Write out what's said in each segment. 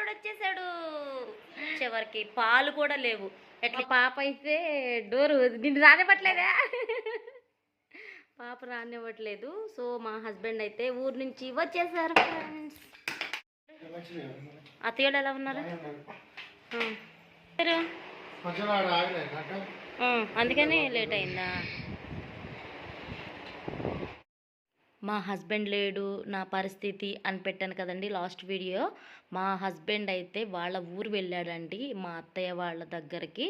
కుమారుడు వచ్చేసాడు. చివరికి పాలు కూడా లేవు. ఎట్లా పాప అయితే డోరు నిన్ను రానివ్వట్లేదా? పాప రానివ్వట్లేదు. సో మా హస్బెండ్ అయితే ఊరు నుంచి వచ్చేసారు ఫ్రెండ్స్. అత్తయ్యలు ఎలా ఉన్నారు? అందుకని లేట్ అయిందా? మా హస్బెండ్ లేడు, నా పరిస్థితి అని పెట్టాను కదండి లాస్ట్ వీడియో. మా హస్బెండ్ అయితే వాళ్ళ ఊరు వెళ్ళాడండి, మా అత్తయ్య వాళ్ళ దగ్గరికి.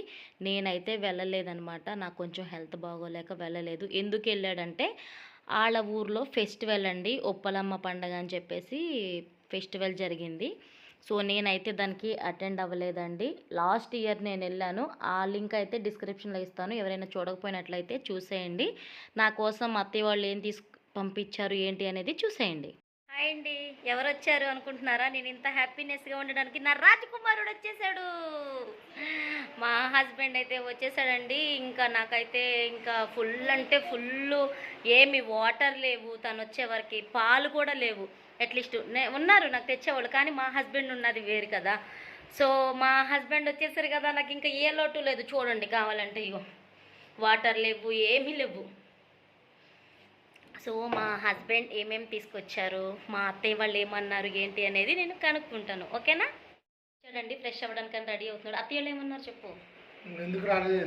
నేనైతే వెళ్ళలేదనమాట, నాకు కొంచెం హెల్త్ బాగోలేక వెళ్ళలేదు. ఎందుకు వెళ్ళాడంటే వాళ్ళ ఊర్లో ఫెస్టివల్ అండి, ఉప్పలమ్మ పండగ అని చెప్పేసి ఫెస్టివల్ జరిగింది. సో నేనైతే దానికి అటెండ్ అవ్వలేదండి. లాస్ట్ ఇయర్ నేను వెళ్ళాను, ఆ లింక్ అయితే డిస్క్రిప్షన్లో ఇస్తాను, ఎవరైనా చూడకపోయినట్లయితే చూసేయండి. నా కోసం అత్తయ్య వాళ్ళు ఏం పంపించారు ఏంటి అనేది చూసేయండి. హాయ్ అండి, ఎవరు వచ్చారు అనుకుంటున్నారా? నేను ఇంత హ్యాపీనెస్గా ఉండడానికి నా రాజకుమారుడు వచ్చేసాడు. మా హస్బెండ్ అయితే వచ్చేసాడండి. ఇంకా నాకైతే ఇంకా ఫుల్ అంటే ఫుల్, ఏమి వాటర్ లేవు, తను వచ్చేవరకు పాలు కూడా లేవు. అట్లీస్ట్ ఉన్నారు నాకు తెచ్చేవాళ్ళు, కానీ మా హస్బెండ్ ఉన్నది వేరు కదా. సో మా హస్బెండ్ వచ్చేసారు కదా, నాకు ఇంకా ఏ లోటు లేదు. చూడండి కావాలంటే, ఇగో వాటర్ లేవు, ఏమీ లేవు. సో మా హస్బెండ్ ఏమేమి తీసుకొచ్చారు, మా అత్తయ్య వాళ్ళు ఏమన్నారు ఏంటి అనేది నేను కనుక్కుంటాను, ఓకేనా? చూడండి ఫ్రెష్ అవ్వడానికి రెడీ అవుతున్నాడు. అత్తయ్య వాళ్ళు ఏమన్నారు చెప్పు. ఎందుకు రాలేదు?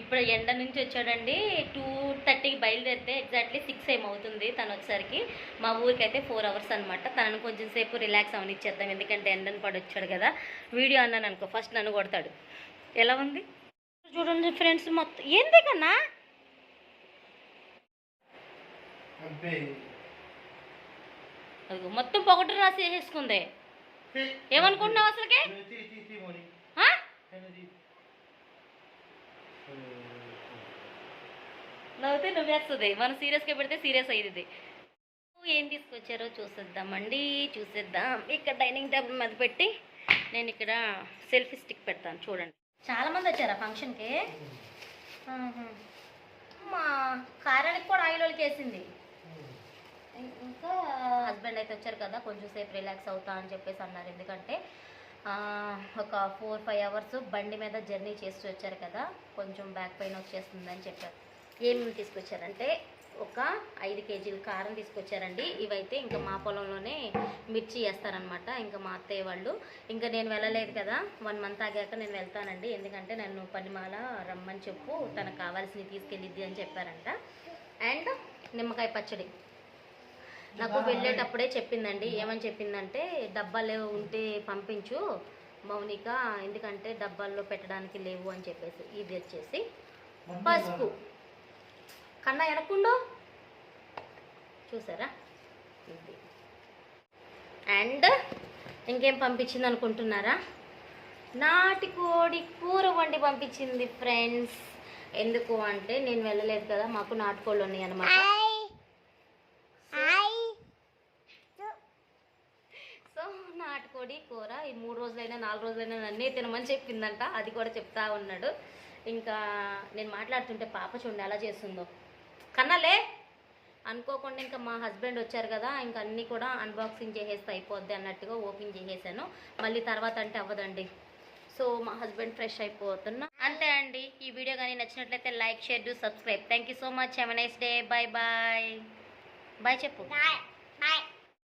ఇప్పుడు ఎండ నుంచి వచ్చాడండి. 2:30కి బయలుదేరితే ఎగ్జాక్ట్లీ 6 ఏమవుతుంది తను వచ్చేసరికి. మా ఊరికి అయితే 4 అవర్స్ అనమాట. తనను కొంచెం సేపు రిలాక్స్ అవనిచ్చేద్దాం, ఎందుకంటే ఎండను పడి వచ్చాడు కదా. వీడియో అన్నాను అనుకో ఫస్ట్ నన్ను కొడతాడు. ఎలా ఉంది చూడండి ఫ్రెండ్స్, మొత్తం ఏంది కన్నా మొత్తం పొగటు రాసేసుకుంది. ఏమనుకుంటున్నావు అసలుకి? నవ్వుతే నువ్వేస్తుంది, మనం సీరియస్గా పెడితే సీరియస్ అయ్యింది. ఏం తీసుకొచ్చారో చూసేద్దామండి, చూసేద్దాం. ఇక్కడ డైనింగ్ టేబుల్ మీద పెట్టి నేను ఇక్కడ సెల్ఫీ స్టిక్ పెడతాను. చూడండి చాలామంది వచ్చారా ఫంక్షన్కి. మా కారానికి కూడా ఆయిల్ వేసింది. ఇంకా హస్బెండ్ అయితే వచ్చారు కదా, కొంచెం సేపు రిలాక్స్ అవుతా అని చెప్పేసి అన్నారు. ఎందుకంటే ఒక 4-5 అవర్స్ బండి మీద జర్నీ చేస్తూ వచ్చారు కదా, కొంచెం బ్యాక్ పెయిన్ వచ్చేస్తుందని చెప్పారు. ఏమేమి తీసుకొచ్చారంటే ఒక 5 కేజీలు కారం తీసుకొచ్చారండి. ఇవైతే ఇంకా మా పొలంలోనే మిర్చి వేస్తారనమాట. ఇంకా మా అత్తయ్య వాళ్ళు, ఇంకా నేను వెళ్ళలేదు కదా, 1 మంత్ ఆగాక నేను వెళ్తానండి. ఎందుకంటే నన్ను పనిమాల రమ్మని చెప్పు, తనకు కావాల్సినవి తీసుకెళ్ళిద్ది అని చెప్పారంట. అండ్ నిమ్మకాయ పచ్చడి నాకు వెళ్ళేటప్పుడే చెప్పిందండి. ఏమని చెప్పిందంటే, డబ్బాలు ఉంటే పంపించు మౌనిక, ఎందుకంటే డబ్బాల్లో పెట్టడానికి లేవు అని చెప్పేసి. ఇది వచ్చేసి పసుపు. కన్నా వెనక్కుండు చూసారా ఇది. అండ్ ఇంకేం పంపించింది అనుకుంటున్నారా? నాటుకోడి కూర వండి పంపించింది ఫ్రెండ్స్. ఎందుకు అంటే నేను వెళ్ళలేదు కదా, మాకు నాటుకోళ్ళు ఉన్నాయి అన్నమాట. సో నాటుకోడి కూర ఈ 3 రోజులైనా 4 రోజులైనా నన్నే తినమని చెప్పిందంట. అది కూడా చెప్తా ఉన్నాడు. ఇంకా నేను మాట్లాడుతుంటే పాప చూడండి ఎలా చేస్తుందో. కన్నాలే అనుకోకుండా ఇంకా మా హస్బెండ్ వచ్చారు కదా, ఇంకా అన్నీ కూడా అన్బాక్సింగ్ చేసేస్తే అయిపోద్ది అన్నట్టుగా ఓపెన్ చేసేసాను. మళ్ళీ తర్వాత అంటే అవ్వదండి. సో మా హస్బెండ్ ఫ్రెష్ అయిపోతున్నా, అంతే అండి. ఈ వీడియో కానీ నచ్చినట్లయితే like, share, do subscribe. Thank you so much. Have a nice day. Bye bye. Bye చెప్పు. బాయ్.